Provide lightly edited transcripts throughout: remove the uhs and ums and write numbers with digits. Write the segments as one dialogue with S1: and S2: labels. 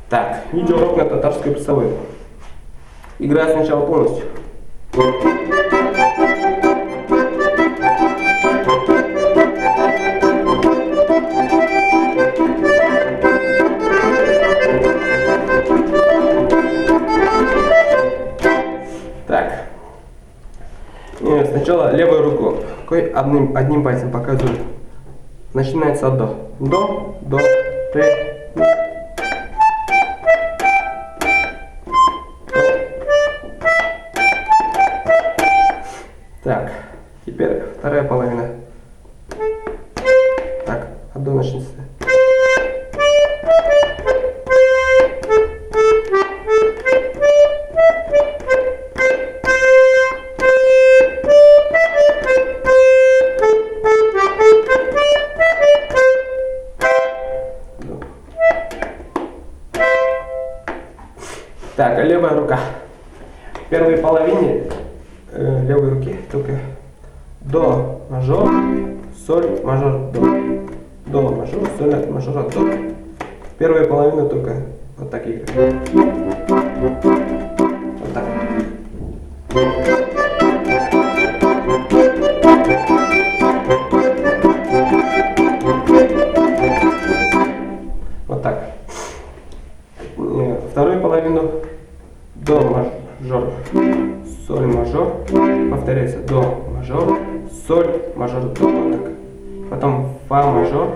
S1: Так, видеоурок на татарской прессовой. Играю сначала полностью. Так. И сначала левой рукой одним пальцем показываю. Начинается от до. До, ре, ми. Так, теперь вторая половина. Так, от до начнется. Так, а левая рука. В первой половине левой руки только до мажор, соль, мажор, до. До мажор, соль, мажор, до. Первая половина только вот так играет. Вот так. Вот так. Вторую половину до мажор, соль мажор, повторяется до мажор, соль мажор, до, вот так. Потом фа мажор,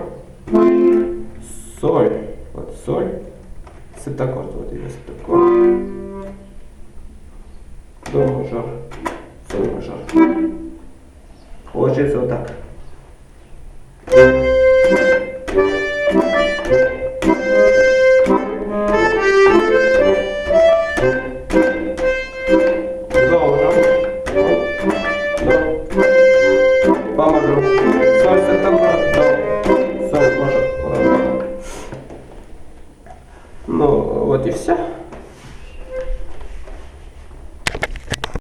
S1: соль, вот соль, септаккорд, вот идет септаккорд, до мажор, соль мажор. Получается вот так. Ну, вот и все.